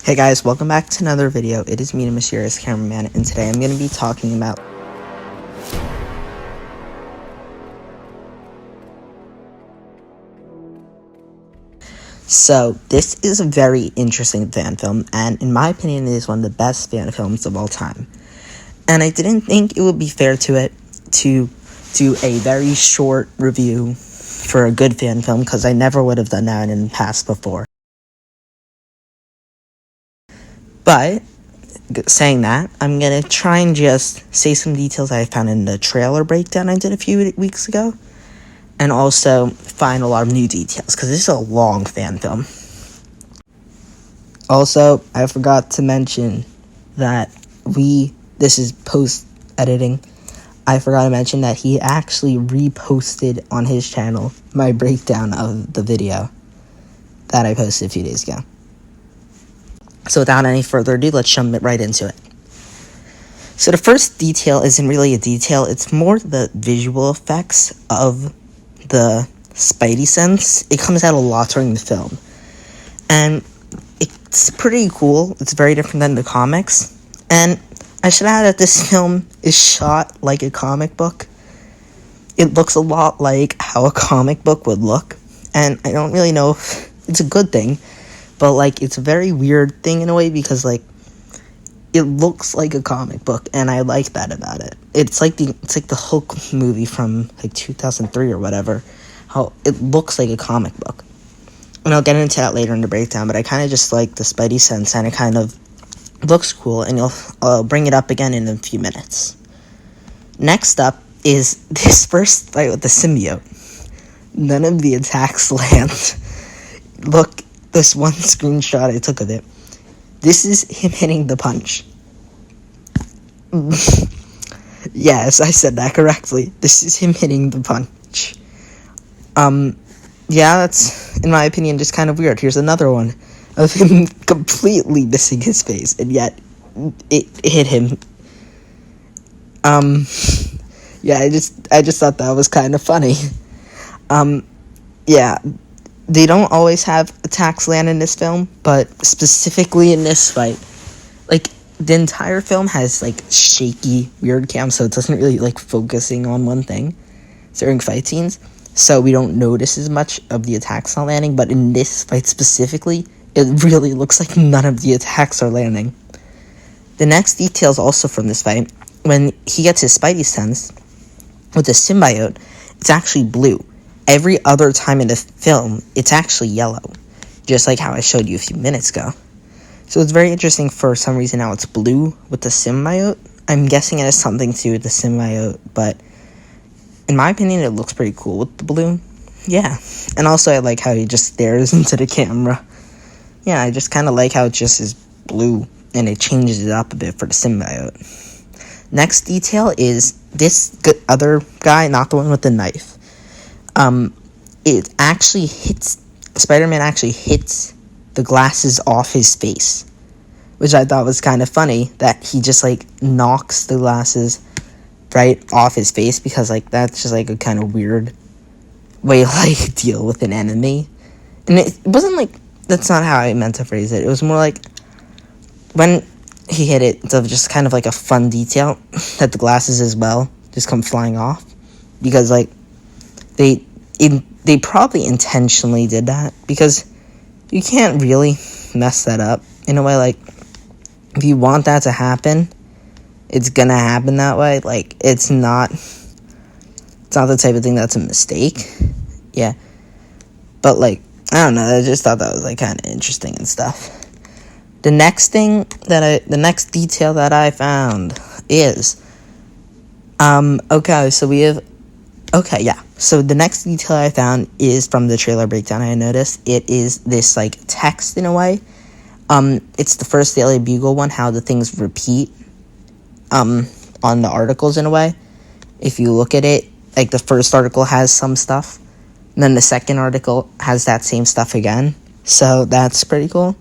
Hey guys, welcome back to another video. It is me, the mysterious cameraman, and today I'm going to be talking about this is a very interesting fan film, and in my opinion, it is one of the best fan films of all time. And I didn't think it would be fair to it to do a very short review for a good fan film, because I never would have done that in the past before. But saying that, I'm going to try and just say some details I found in the trailer breakdown I did a few weeks ago, and also find a lot of new details, because this is a long fan film. Also, I forgot to mention that this is post-editing, I forgot to mention that he actually reposted on his channel my breakdown of the video that I posted a few days ago. So without any further ado, let's jump right into it. So the first detail isn't really a detail, it's more the visual effects of the Spidey sense. It comes out a lot during the film. And it's pretty cool. It's very different than the comics. And I should add that this film is shot like a comic book. It looks a lot like how a comic book would look. And I don't really know if it's a good thing. But, like, it's a very weird thing in a way because, like, it looks like a comic book, and I like that about it. It's like the Hulk movie from, like, 2003 or whatever, how it looks like a comic book. And I'll get into that later in the breakdown, but I kind of just like the Spidey sense, and it kind of looks cool, and I'll bring it up again in a few minutes. Next up is this first fight with the symbiote. None of the attacks land. Look. This one screenshot I took of it. This is him hitting the punch. Yes, I said that correctly. This is him hitting the punch. Yeah, that's, in my opinion, just kind of weird. Here's another one of him completely missing his face, and yet it hit him. Yeah, I just thought that was kind of funny. Yeah. They don't always have attacks land in this film, but specifically in this fight, like, the entire film has, like, shaky, weird cam, so it doesn't really, like, focusing on one thing during fight scenes, so we don't notice as much of the attacks not landing, but in this fight specifically, it really looks like none of the attacks are landing. The next detail is also from this fight. When he gets his Spidey sense with the symbiote, it's actually blue. Every other time in the film, it's actually yellow, just like how I showed you a few minutes ago. So it's very interesting for some reason now it's blue with the symbiote. I'm guessing it has something to do with the symbiote, but in my opinion, it looks pretty cool with the blue. Yeah, and also I like how he just stares into the camera. Yeah, I just kind of like how it just is blue, and it changes it up a bit for the symbiote. Next detail is this other guy, not the one with the knife. It actually Spider-Man actually hits the glasses off his face, which I thought was kind of funny, that he just, like, knocks the glasses right off his face, because, like, that's just, like, a kind of weird way to, like, deal with an enemy. And it wasn't, like, that's not how I meant to phrase it. It was more like, when he hit it, it's just kind of, like, a fun detail that the glasses as well just come flying off, because, like, they probably intentionally did that, because you can't really mess that up in a way. Like, if you want that to happen, it's gonna happen that way. Like, it's not the type of thing that's a mistake. Yeah, but, like, I don't know, I just thought that was, like, kind of interesting and stuff. The next detail that I found is so the next detail I found is from the trailer breakdown. I noticed it is this, like, text in a way. It's the first Daily Bugle one, how the things repeat on the articles in a way. If you look at it, like, the first article has some stuff, and then the second article has that same stuff again. So that's pretty cool.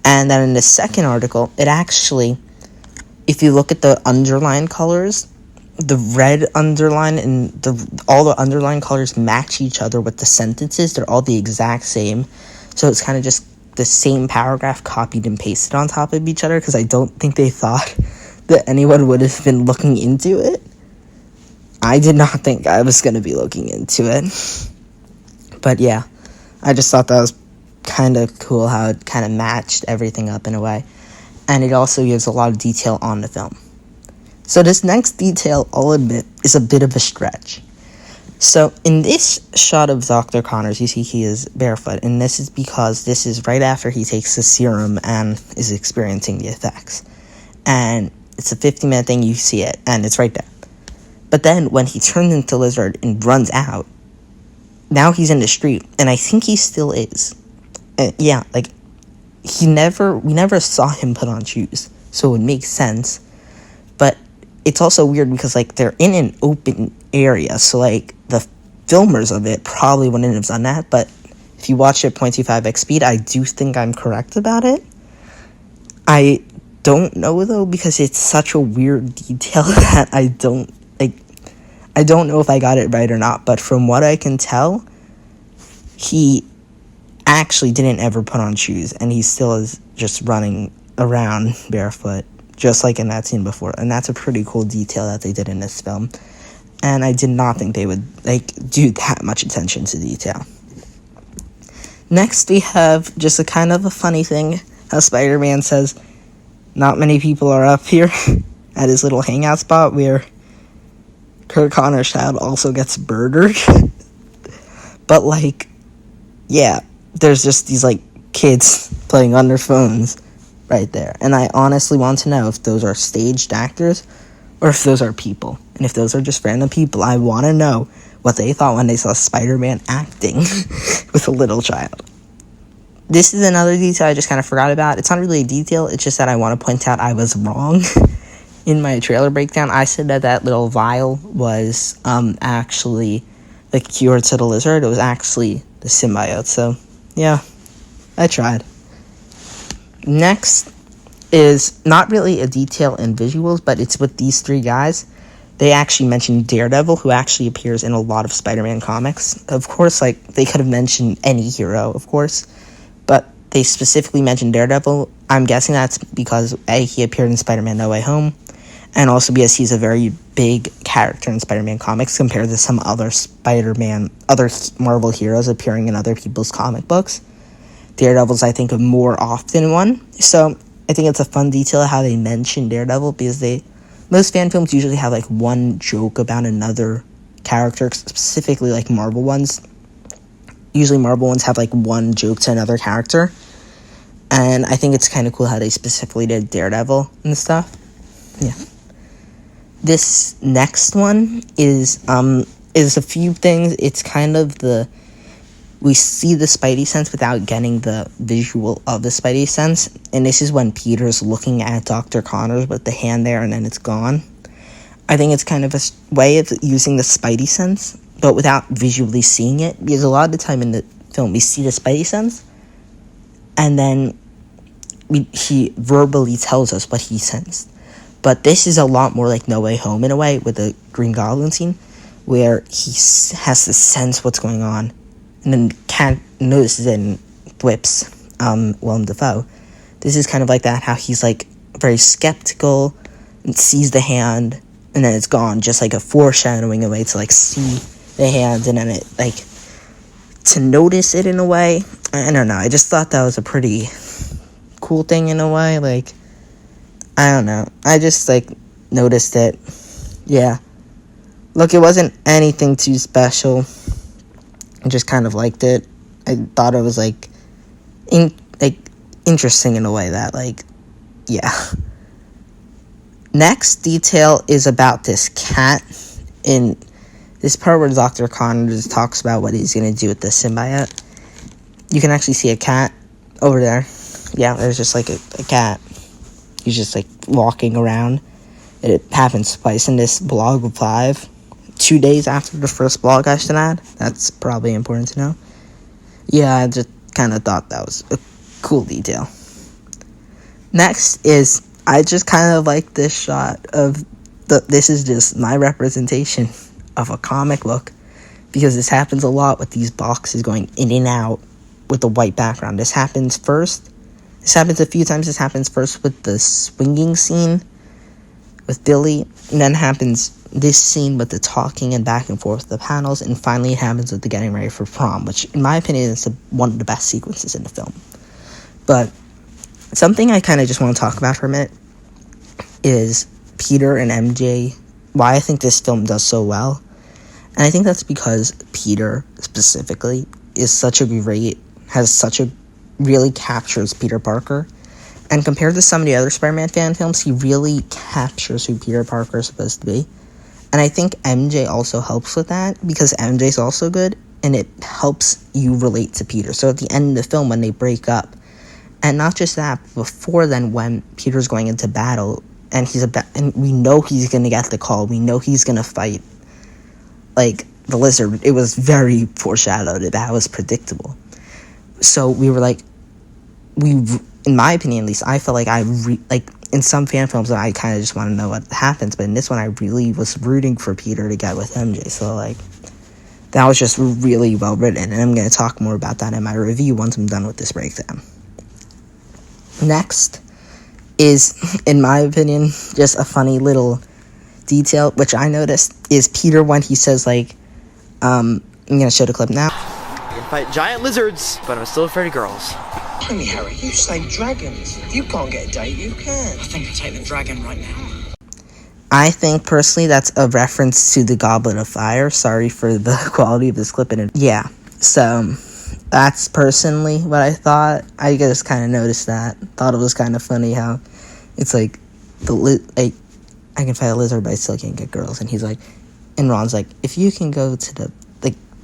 And then in the second article, it actually, if you look at the underline colors, the red underline and all the underline colors match each other with the sentences. They're all the exact same. So it's kind of just the same paragraph copied and pasted on top of each other, because I don't think they thought that anyone would have been looking into it. I did not think I was going to be looking into it. But yeah, I just thought that was kind of cool how it kind of matched everything up in a way. And it also gives a lot of detail on the film. So this next detail, I'll admit, is a bit of a stretch. So in this shot of Dr. Connors, you see he is barefoot, and this is because this is right after he takes the serum and is experiencing the effects. And it's a 50-minute thing, you see it, and it's right there. But then when he turns into Lizard and runs out, now he's in the street, and I think he still is. Yeah, like, we never saw him put on shoes, so it would make sense. But it's also weird because, like, they're in an open area, so, like, the filmers of it probably wouldn't have done that. But if you watch it 0.25x speed, I do think I'm correct about it. I don't know, though, because it's such a weird detail that I don't know if I got it right or not. But from what I can tell, he actually didn't ever put on shoes, and he still is just running around barefoot, just like in that scene before. And that's a pretty cool detail that they did in this film, and I did not think they would do that much attention to detail. Next, we have just a kind of a funny thing, how Spider-Man says not many people are up here at his little hangout spot where Kurt Connor's child also gets murdered. But, like, yeah, there's just these, like, kids playing on their phones right there. And I honestly want to know if those are staged actors or if those are people. And if those are just random people, I want to know what they thought when they saw Spider-Man acting with a little child. This is another detail I just kind of forgot about. It's not really a detail, it's just that I want to point out I was wrong. In my trailer breakdown, I said that little vial was actually the cure to the Lizard. It was actually the symbiote. So, yeah, I tried. Next is not really a detail in visuals, but it's with these three guys. They actually mentioned Daredevil, who actually appears in a lot of Spider-Man comics. Of course, like, they could have mentioned any hero, of course, but they specifically mentioned Daredevil. I'm guessing that's because, A, he appeared in Spider-Man No Way Home, and also because he's a very big character in Spider-Man comics compared to some other other Marvel heroes appearing in other people's comic books. Daredevil's, I think, a more often one. So I think it's a fun detail how they mention Daredevil, because most fan films usually have, like, one joke about another character, specifically, like, Marvel ones. Usually Marvel ones have, like, one joke to another character. And I think it's kind of cool how they specifically did Daredevil and stuff. Yeah. This next one is a few things. It's kind of we see the Spidey sense without getting the visual of the Spidey sense. And this is when Peter's looking at Dr. Connors with the hand there and then it's gone. I think it's kind of a way of using the Spidey sense, but without visually seeing it. Because a lot of the time in the film, we see the Spidey sense, and then he verbally tells us what he sensed. But this is a lot more like No Way Home in a way, with the Green Goblin scene, where he has to sense what's going on, and then can't notice it and whips Willem Dafoe. This is kind of like that, how he's, like, very skeptical and sees the hand, and then it's gone, just like a foreshadowing a way to, like, see the hand, and then it, like, to notice it in a way. I don't know, I just thought that was a pretty cool thing in a way. Like, I don't know, I just, like, noticed it. Yeah, look, it wasn't anything too special. I just kind of liked it. I thought it was, like, interesting in a way that, like, yeah. Next detail is about this cat. In this part where Dr. Connors talks about what he's going to do with the symbiote, you can actually see a cat over there. Yeah, there's just, like, a cat. He's just, like, walking around. It happens twice in this blog of 5. 2 days after the first blog I should add. That's probably important to know. Yeah, I just kind of thought that was a cool detail. Next is, I just kind of like this shot of this is just my representation of a comic book, because this happens a lot with these boxes going in and out with the white background. This happens first. This happens a few times. This happens first with the swinging scene with Billy, and then happens this scene with the talking and back and forth, the panels, and finally it happens with the getting ready for prom, which in my opinion is one of the best sequences in the film. But something I kind of just want to talk about for a minute is Peter and MJ, why I think this film does so well. And I think that's because Peter specifically really captures Peter Parker. And compared to some of the other Spider-Man fan films, he really captures who Peter Parker is supposed to be. And I think MJ also helps with that, because MJ's also good, and it helps you relate to Peter. So at the end of the film, when they break up, and not just that, before then, when Peter's going into battle, and and we know he's going to get the call, we know he's going to fight, like, the Lizard. It was very foreshadowed. That was predictable. So we were like, in my opinion at least, I felt like in some fan films I kind of just want to know what happens, but in this one I really was rooting for Peter to get with MJ. So like, that was just really well written, and I'm going to talk more about that in my review once I'm done with this breakdown. Next is, in my opinion, just a funny little detail which I noticed, is Peter when he says, like, I'm going to show the clip now. I can fight giant lizards, but I'm still afraid of girls. Tell me, Harry, you say dragons. If you can't get a date, you can. I think I'll take the dragon right now. I think, personally, that's a reference to the Goblet of Fire. Sorry for the quality of this clip. Yeah, so that's personally what I thought. I just kind of noticed that. Thought it was kind of funny how it's like, I can fight a lizard, but I still can't get girls. And he's like, and Ron's like, if you can go to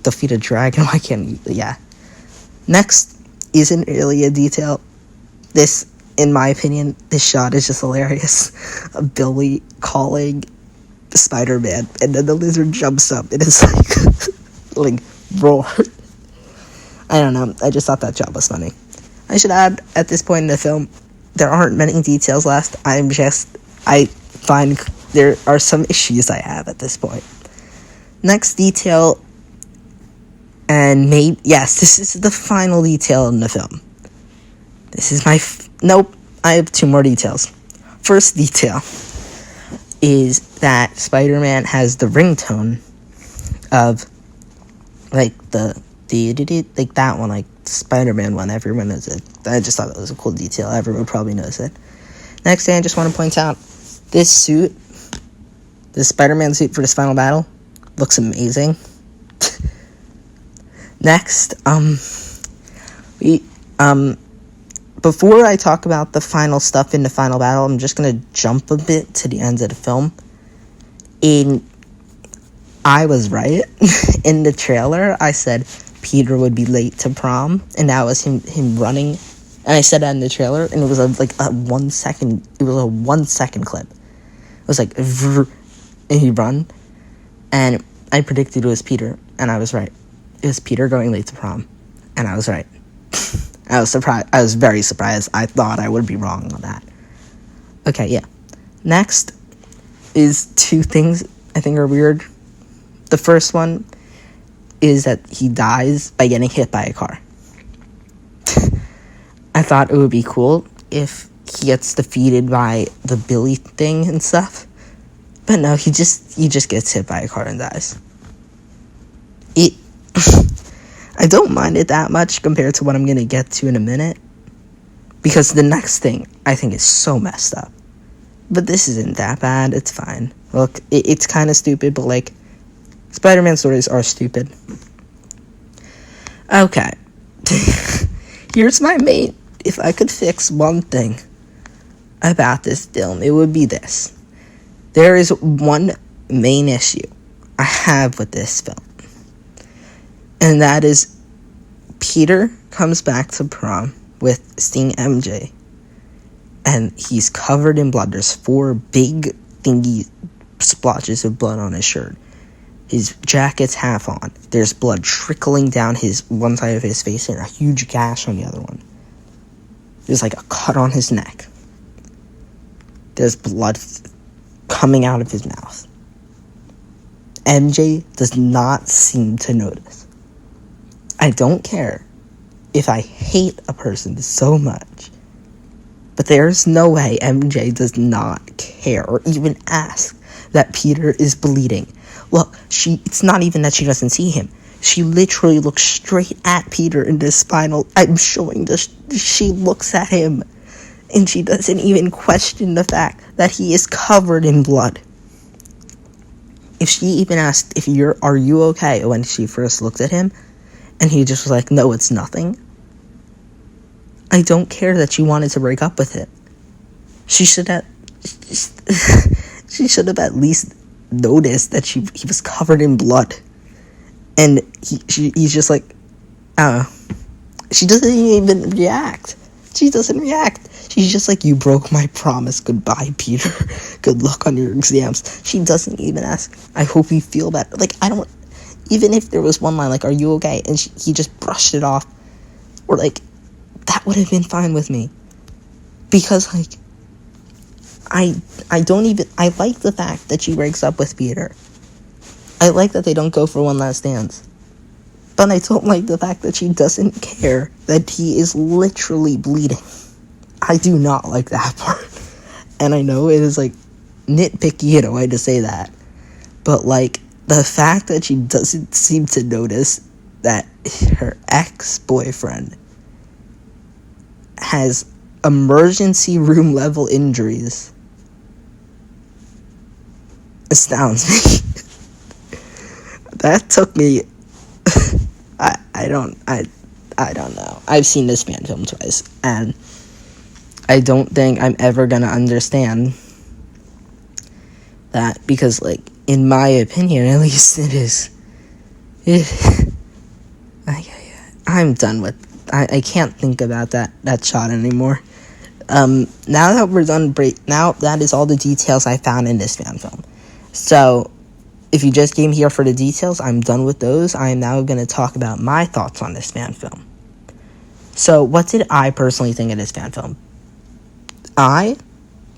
defeat a dragon, why can't you? Yeah. Next isn't really a detail. This, in my opinion, this shot is just hilarious. Billy calling Spider-Man, and then the lizard jumps up, and it's like roar. I don't know. I just thought that shot was funny. I should add, at this point in the film, there aren't many details left. I find there are some issues I have at this point. Next detail, and this is the final detail in the film. This is nope, I have two more details. First detail is that Spider-Man has the ringtone of, like, like that one, like Spider-Man one. Everyone knows it. I just thought that was a cool detail. Everyone probably knows it. Next thing I just want to point out, this suit, this Spider-Man suit for this final battle, looks amazing. Next, before I talk about the final stuff in the final battle, I'm just gonna jump a bit to the end of the film. I was right. In the trailer, I said Peter would be late to prom, and that was him running. And I said that in the trailer, and it was a 1 second. It was a 1 second clip. It was like, and he run, and I predicted it was Peter, and I was right. It was Peter going late to prom, and I was right. I was surprised. I was very surprised. I thought I would be wrong on that. Okay, yeah. Next is two things I think are weird. The first one is that he dies by getting hit by a car. I thought it would be cool if he gets defeated by the Billy thing and stuff. But no, he just gets hit by a car and dies. I don't mind it that much compared to what I'm going to get to in a minute, because the next thing I think is so messed up. But this isn't that bad. It's fine. Look, it's kind of stupid, but, like, Spider-Man stories are stupid. Okay. Here's my main... If I could fix one thing about this film, it would be this. There is one main issue I have with this film. And that is, Peter comes back to prom with seeing MJ, and he's covered in blood. There's 4 big thingy splotches of blood on his shirt. His jacket's half on. There's blood trickling down one side of his face and a huge gash on the other one. There's like a cut on his neck. There's blood coming out of his mouth. MJ does not seem to notice. I don't care if I hate a person so much, but there's no way MJ does not care or even ask that Peter is bleeding. Well, it's not even that she doesn't see him. She literally looks straight at Peter in the spinal. I'm showing this. She looks at him, and she doesn't even question the fact that he is covered in blood. If she even asked are you okay when she first looked at him, and he just was like, no, it's nothing, I don't care that she wanted to break up with him. She should have at least noticed that he was covered in blood. And he's just like, she doesn't even react. She doesn't react. She's just like, you broke my promise. Goodbye, Peter. Good luck on your exams. She doesn't even ask, I hope you feel better. Like, even if there was one line, like, are you okay? And he just brushed it off. Or, like, that would have been fine with me. Because, like, I like the fact that she breaks up with Peter. I like that they don't go for one last dance. But I don't like the fact that she doesn't care that he is literally bleeding. I do not like that part. And I know it is, like, nitpicky in a way to say that. But, like, the fact that she doesn't seem to notice that her ex-boyfriend has emergency room level injuries astounds me. That took me... I don't know. I've seen this fan film twice, and I don't think I'm ever gonna understand that, because, like, in my opinion, at least, I'm done with... I can't think about that shot anymore. Now that we're done now that is all the details I found in this fan film. So, if you just came here for the details, I'm done with those. I am now going to talk about my thoughts on this fan film. So, what did I personally think of this fan film? I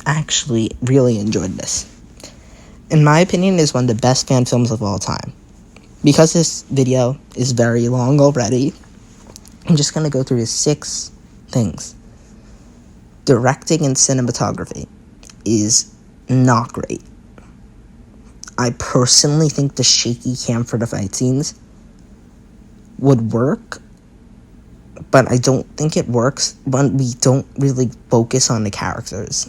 actually really enjoyed this. In my opinion, it is one of the best fan films of all time. Because this video is very long already, I'm just going to go through the 6 things. Directing and cinematography is not great. I personally think the shaky cam for the fight scenes would work, but I don't think it works when we don't really focus on the characters.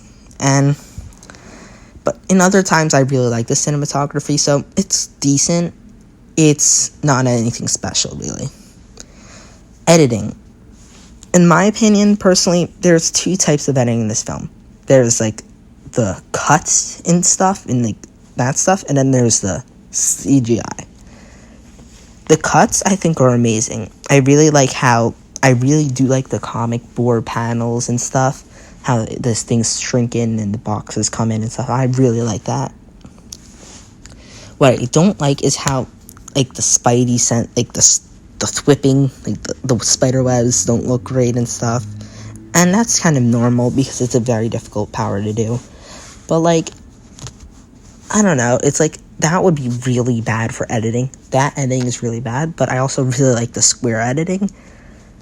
But in other times, I really like the cinematography, so it's decent. It's not anything special, really. Editing. In my opinion, personally, there's 2 types of editing in this film. There's, like, the cuts and stuff, and, like, that stuff, and then there's the CGI. The cuts, I think, are amazing. I really do like the comic board panels and stuff, how this things shrink in and the boxes come in and stuff. I really like that. What I don't like is how, like, the Spidey scent, like, the whipping, like, the spider webs don't look great and stuff. And that's kind of normal because it's a very difficult power to do. But, like, I don't know, it's like, that would be really bad for editing. That editing is really bad, but I also really like the square editing.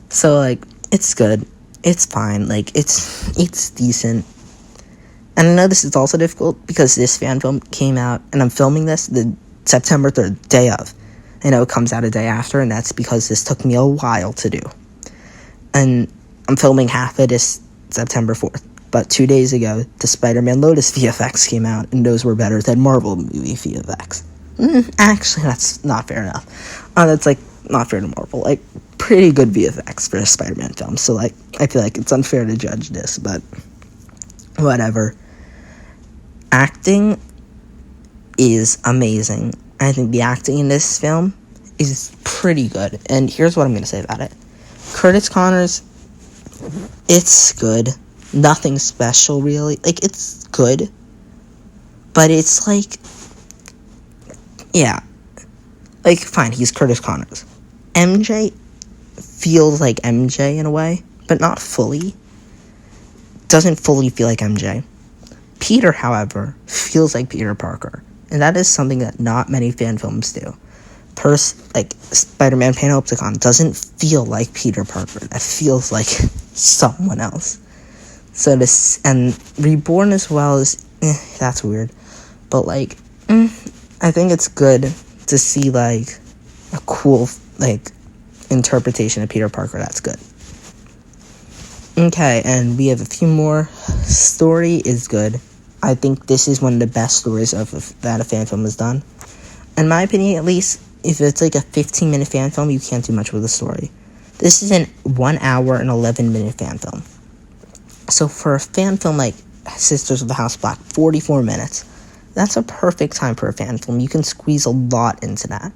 So, like, it's good. It's fine. Like, it's decent. And I know this is also difficult because this fan film came out, and I'm filming this the September 3rd, day of. I know it comes out a day after, and that's because this took me a while to do. And I'm filming half of this September 4th. But 2 days ago, the Spider-Man Lotus VFX came out, and those were better than Marvel movie VFX. Actually, that's not fair enough. That's, like, not fair to Marvel. Like, pretty good VFX for a Spider-Man film. So, like, I feel like it's unfair to judge this, but whatever. Acting is amazing. I think the acting in this film is pretty good. And here's what I'm going to say about it. Curtis Connors, it's good. Nothing special, really. Like, it's good. But it's like, yeah. Like, fine, he's Curtis Connors. MJ feels like MJ in a way, but not fully. Doesn't fully feel like MJ. Peter, however, feels like Peter Parker. And that is something that not many fan films do. Spider-Man Panopticon doesn't feel like Peter Parker. That feels like someone else. So this, and Reborn as well is, that's weird. But like, I think it's good to see like a cool like interpretation of Peter Parker. That's good. Okay, and we have a few more. Story is good. I think this is one of the best stories that a fan film has done. In my opinion, at least, if it's like a 15-minute fan film, you can't do much with the story. This is an 1 hour and 11-minute fan film. So for a fan film like Sisters of the House Black, 44 minutes, that's a perfect time for a fan film. You can squeeze a lot into that.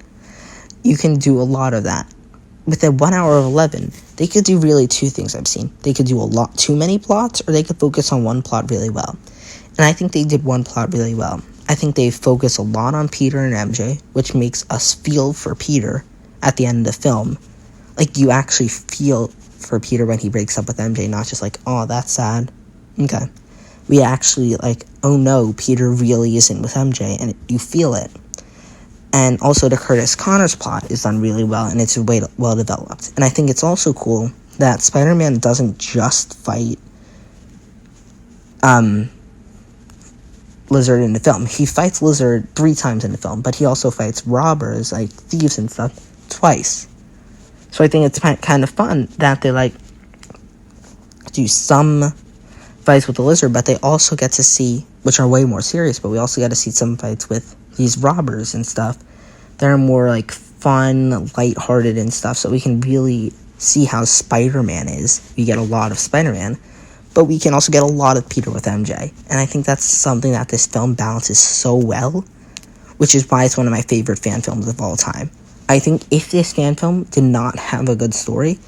You can do a lot of that. With a 1 hour of 11, they could do really two things I've seen. They could do too many plots, or they could focus on one plot really well. And I think they did one plot really well. I think they focus a lot on Peter and MJ, which makes us feel for Peter at the end of the film. Like, you actually feel for Peter when he breaks up with MJ, not just like, oh, that's sad. Okay. We actually, like, oh no, Peter really isn't with MJ, and you feel it. And also the Curtis Connors plot is done really well, and it's well developed. And I think it's also cool that Spider-Man doesn't just fight Lizard in the film. He fights Lizard 3 times in the film, but he also fights robbers, like thieves and stuff, twice. So I think it's kind of fun that they like do some fights with the Lizard, but they also get to see, which are way more serious, but we also get to see some fights with these robbers and stuff that are more like fun, lighthearted and stuff, so we can really see how Spider-Man is. We get a lot of Spider-Man, but we can also get a lot of Peter with MJ, and I think that's something that this film balances so well, which is why it's one of my favorite fan films of all time. I think if this fan film did not have a good story,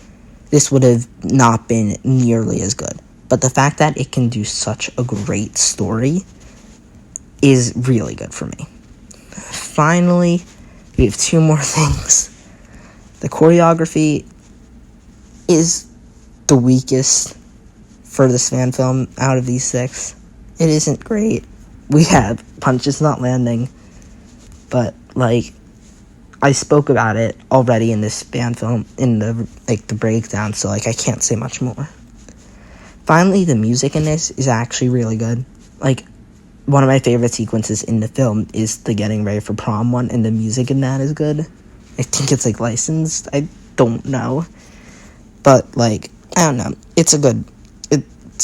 this would have not been nearly as good. But the fact that it can do such a great story is really good for me. Finally, we have 2 more things. The choreography is the weakest for this fan film out of these 6. It isn't great. We have punches not landing, but like I spoke about it already in this fan film in the breakdown, so like I can't say much more. Finally, the music in this is actually really good. Like, one of my favorite sequences in the film is the getting ready for prom one, and the music in that is good. I think it's like licensed. I don't know, but like I don't know. It's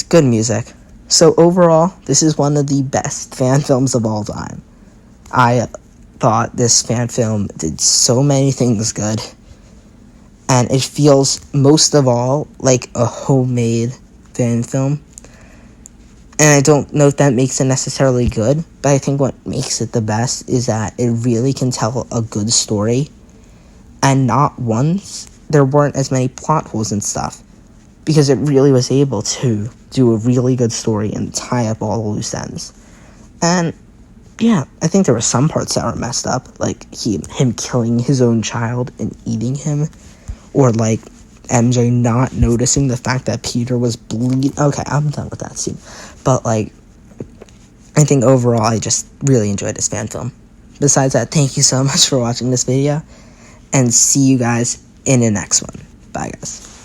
good music. So overall, this is one of the best fan films of all time. I thought this fan film did so many things good, and it feels most of all like a homemade fan film. And I don't know if that makes it necessarily good, but I think what makes it the best is that it really can tell a good story, and not once there weren't as many plot holes and stuff, because it really was able to do a really good story and tie up all the loose ends. And yeah, I think there were some parts that were messed up, like him killing his own child and eating him, or like MJ not noticing the fact that Peter was bleeding. Okay, I'm done with that scene. But like, I think overall I just really enjoyed this fan film. Besides that, thank you so much for watching this video, and see you guys in the next one. Bye guys.